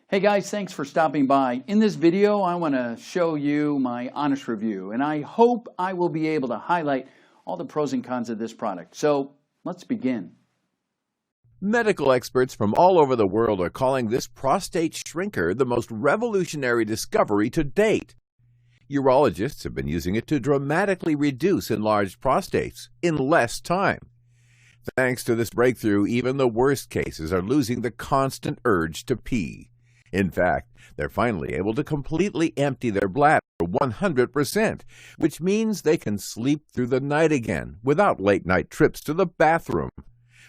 Hey guys, thanks for stopping by. In this video, I want to show you my honest review, and I hope I will be able to highlight all the pros and cons of this product. So let's begin. Medical experts from all over the world are calling this prostate shrinker the most revolutionary discovery to date. Urologists have been using it to dramatically reduce enlarged prostates in less time. Thanks to this breakthrough, even the worst cases are losing the constant urge to pee. In fact, they're finally able to completely empty their bladder 100%, which means they can sleep through the night again without late-night trips to the bathroom.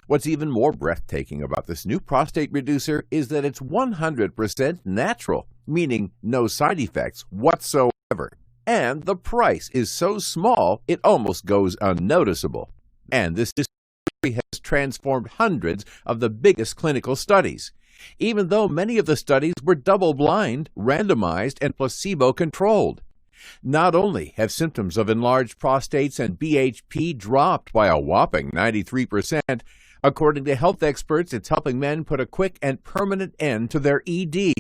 What's even more breathtaking about this new prostate reducer is that it's 100% natural, meaning no side effects whatsoever. And the price is so small, it almost goes unnoticeable. And this discovery has transformed hundreds of the biggest clinical studies, even though many of the studies were double-blind, randomized, and placebo-controlled. Not only have symptoms of enlarged prostates and BHP dropped by a whopping 93%, according to health experts, it's helping men put a quick and permanent end to their ED.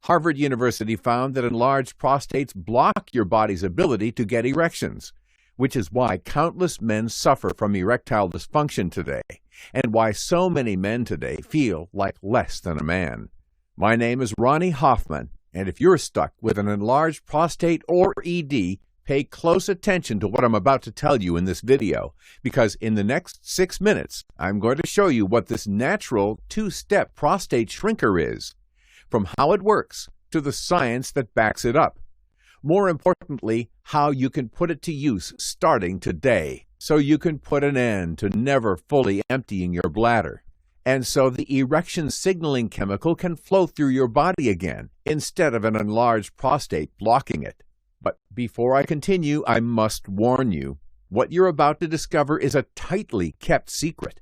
Harvard University found that enlarged prostates block your body's ability to get erections, which is why countless men suffer from erectile dysfunction today, and why so many men today feel like less than a man. My name is Ronnie Hoffman, and if you're stuck with an enlarged prostate or ED, pay close attention to what I'm about to tell you in this video, because in the next 6 minutes, I'm going to show you what this natural two-step prostate shrinker is, from how it works to the science that backs it up. More importantly, how you can put it to use starting today, so you can put an end to never fully emptying your bladder, and so the erection signaling chemical can flow through your body again, instead of an enlarged prostate blocking it. But before I continue, I must warn you, what you're about to discover is a tightly kept secret,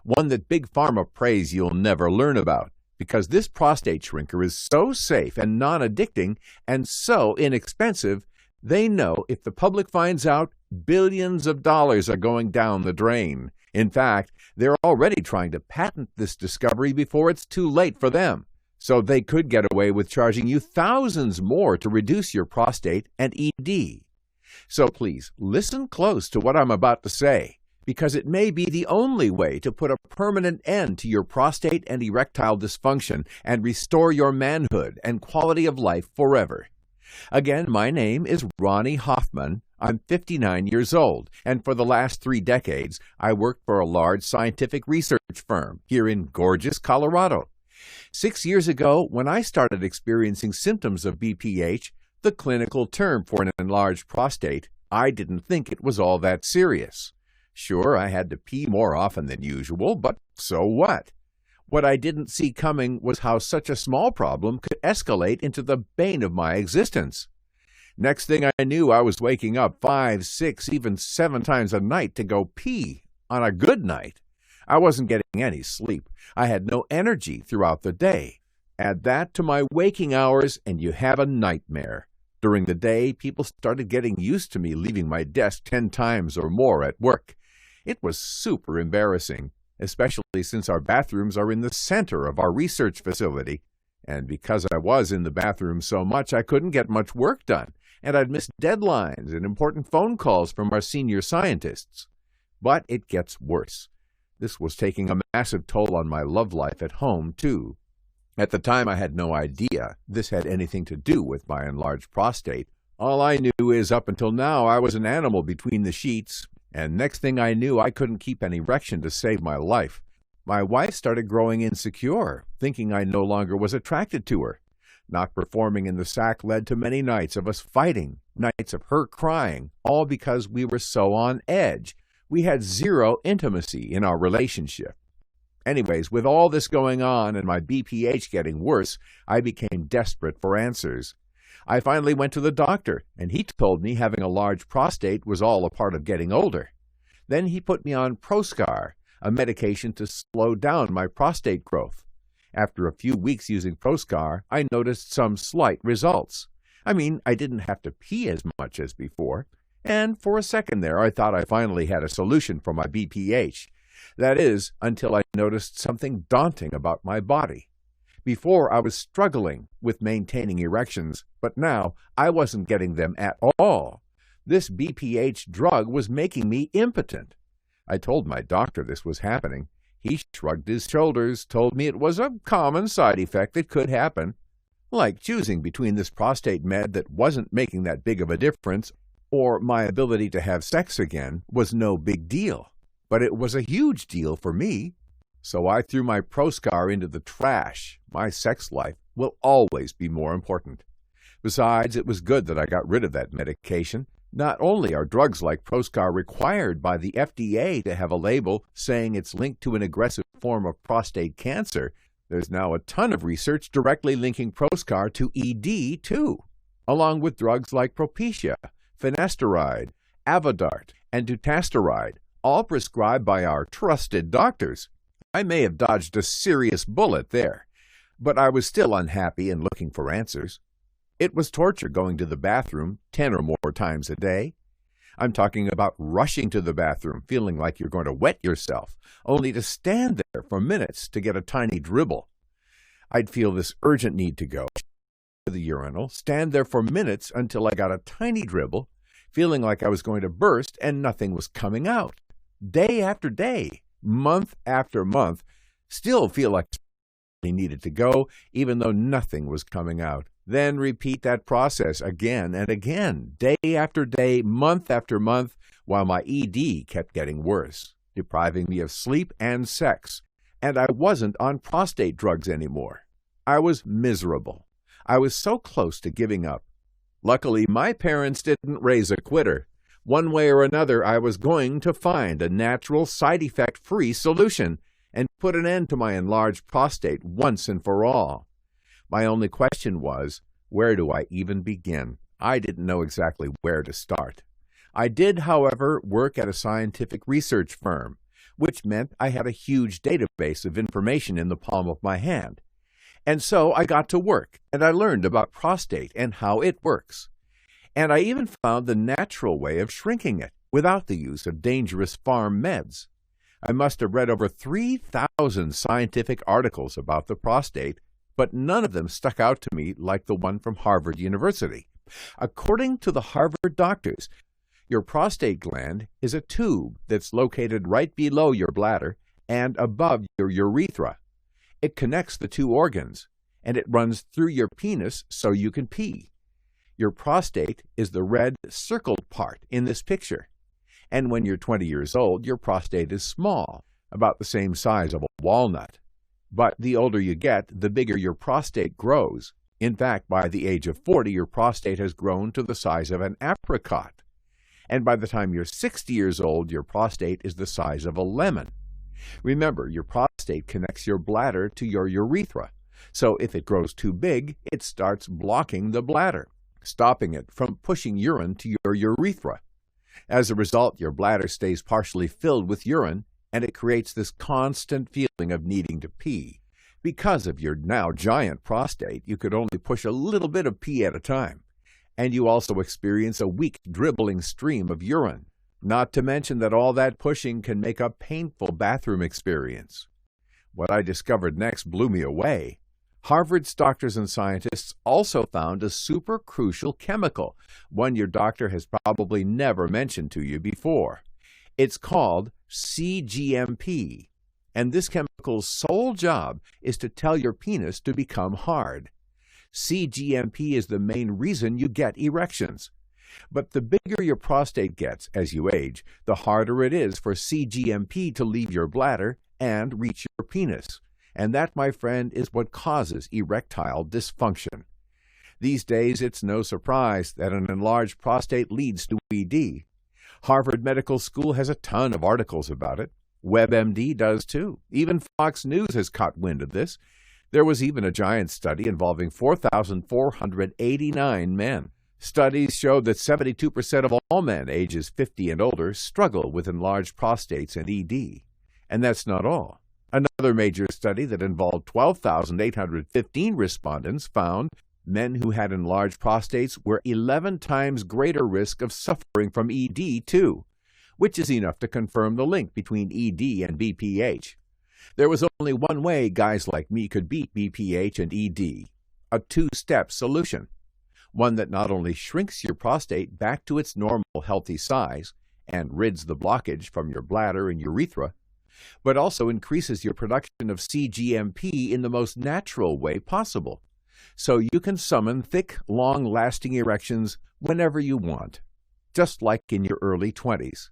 one that Big Pharma prays you'll never learn about, because this prostate shrinker is so safe and non-addicting and so inexpensive, they know if the public finds out, billions of dollars are going down the drain. In fact, they're already trying to patent this discovery before it's too late for them. So they could get away with charging you thousands more to reduce your prostate and ED. So please, listen close to what I'm about to say, because it may be the only way to put a permanent end to your prostate and erectile dysfunction and restore your manhood and quality of life forever. Again, my name is Ronnie Hoffman. I'm 59 years old, and for the last 3 decades, I worked for a large scientific research firm here in gorgeous Colorado. 6 years ago, when I started experiencing symptoms of BPH, the clinical term for an enlarged prostate, I didn't think it was all that serious. Sure, I had to pee more often than usual, but so what? What I didn't see coming was how such a small problem could escalate into the bane of my existence. Next thing I knew, I was waking up 5, 6, even 7 times a night to go pee on a good night. I wasn't getting any sleep. I had no energy throughout the day. Add that to my waking hours, and you have a nightmare. During the day, people started getting used to me leaving my desk 10 times or more at work. It was super embarrassing, especially since our bathrooms are in the center of our research facility. And because I was in the bathroom so much, I couldn't get much work done, and I'd miss deadlines and important phone calls from our senior scientists. But it gets worse. This was taking a massive toll on my love life at home, too. At the time, I had no idea this had anything to do with my enlarged prostate. All I knew is up until now, I was an animal between the sheets. And next thing I knew, I couldn't keep an erection to save my life. My wife started growing insecure, thinking I no longer was attracted to her. Not performing in the sack led to many nights of us fighting, nights of her crying, all because we were so on edge. We had zero intimacy in our relationship. Anyways, with all this going on and my BPH getting worse, I became desperate for answers. I finally went to the doctor, and he told me having a large prostate was all a part of getting older. Then he put me on Proscar, a medication to slow down my prostate growth. After a few weeks using Proscar, I noticed some slight results. I mean, I didn't have to pee as much as before, and for a second there I thought I finally had a solution for my BPH. That is, until I noticed something daunting about my body. Before, I was struggling with maintaining erections, but now I wasn't getting them at all. This BPH drug was making me impotent. I told my doctor this was happening. He shrugged his shoulders, told me it was a common side effect that could happen, like choosing between this prostate med that wasn't making that big of a difference or my ability to have sex again was no big deal. But it was a huge deal for me. So I threw my ProScar into the trash. My sex life will always be more important. Besides, it was good that I got rid of that medication. Not only are drugs like ProScar required by the FDA to have a label saying it's linked to an aggressive form of prostate cancer, there's now a ton of research directly linking ProScar to ED too, along with drugs like Propecia, finasteride, Avodart, and dutasteride, all prescribed by our trusted doctors. I may have dodged a serious bullet there, but I was still unhappy and looking for answers. It was torture going to the bathroom 10 or more times a day. I'm talking about rushing to the bathroom, feeling like you're going to wet yourself, only to stand there for minutes to get a tiny dribble. I'd feel this urgent need to go to the urinal, stand there for minutes until I got a tiny dribble, feeling like I was going to burst and nothing was coming out. Day after day, month after month, still feel like I needed to go, even though nothing was coming out. Then repeat that process again and again, day after day, month after month, while my ED kept getting worse, depriving me of sleep and sex. And I wasn't on prostate drugs anymore. I was miserable. I was so close to giving up. Luckily, my parents didn't raise a quitter. One way or another, I was going to find a natural, side effect-free solution and put an end to my enlarged prostate once and for all. My only question was, where do I even begin? I didn't know exactly where to start. I did, however, work at a scientific research firm, which meant I had a huge database of information in the palm of my hand. And so I got to work, and I learned about prostate and how it works. And I even found the natural way of shrinking it without the use of dangerous farm meds. I must have read over 3,000 scientific articles about the prostate, but none of them stuck out to me like the one from Harvard University. According to the Harvard doctors, your prostate gland is a tube that's located right below your bladder and above your urethra. It connects the two organs, and it runs through your penis so you can pee. Your prostate is the red circled part in this picture. And when you're 20 years old, your prostate is small, about the same size of a walnut. But the older you get, the bigger your prostate grows. In fact, by the age of 40, your prostate has grown to the size of an apricot. And by the time you're 60 years old, your prostate is the size of a lemon. Remember, your prostate connects your bladder to your urethra. So if it grows too big, it starts blocking the bladder, stopping it from pushing urine to your urethra. As a result, your bladder stays partially filled with urine, and it creates this constant feeling of needing to pee. Because of your now giant prostate, you could only push a little bit of pee at a time, and you also experience a weak dribbling stream of urine. Not to mention that all that pushing can make a painful bathroom experience. What I discovered next blew me away. Harvard's doctors and scientists also found a super crucial chemical, one your doctor has probably never mentioned to you before. It's called cGMP, and this chemical's sole job is to tell your penis to become hard. cGMP is the main reason you get erections. But the bigger your prostate gets as you age, the harder it is for cGMP to leave your bladder and reach your penis. And that, my friend, is what causes erectile dysfunction. These days, it's no surprise that an enlarged prostate leads to ED. Harvard Medical School has a ton of articles about it. WebMD does too. Even Fox News has caught wind of this. There was even a giant study involving 4,489 men. Studies showed that 72% of all men ages 50 and older struggle with enlarged prostates and ED. And that's not all. Another major study that involved 12,815 respondents found men who had enlarged prostates were 11 times greater risk of suffering from ED too, which is enough to confirm the link between ED and BPH. There was only one way guys like me could beat BPH and ED, a two-step solution. One that not only shrinks your prostate back to its normal healthy size and rids the blockage from your bladder and urethra, but also increases your production of cGMP in the most natural way possible, so you can summon thick, long-lasting erections whenever you want, just like in your early 20s.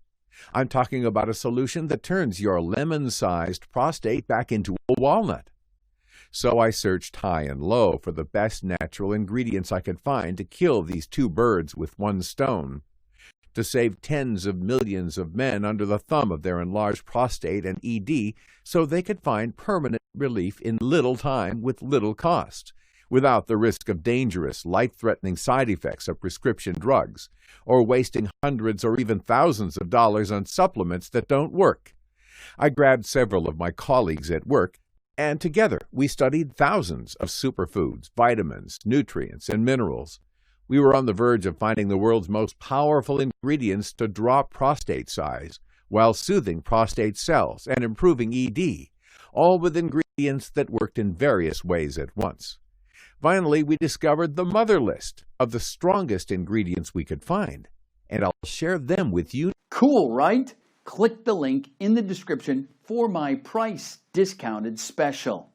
I'm talking about a solution that turns your lemon-sized prostate back into a walnut. So I searched high and low for the best natural ingredients I could find to kill these two birds with one stone, to save tens of millions of men under the thumb of their enlarged prostate and ED so they could find permanent relief in little time with little cost, without the risk of dangerous, life-threatening side effects of prescription drugs, or wasting hundreds or even thousands of dollars on supplements that don't work. I grabbed several of my colleagues at work, and together we studied thousands of superfoods, vitamins, nutrients, and minerals. We were on the verge of finding the world's most powerful ingredients to drop prostate size, while soothing prostate cells and improving ED, all with ingredients that worked in various ways at once. Finally, we discovered the mother list of the strongest ingredients we could find, and I'll share them with you. Cool, right? Click the link in the description for my price discounted special.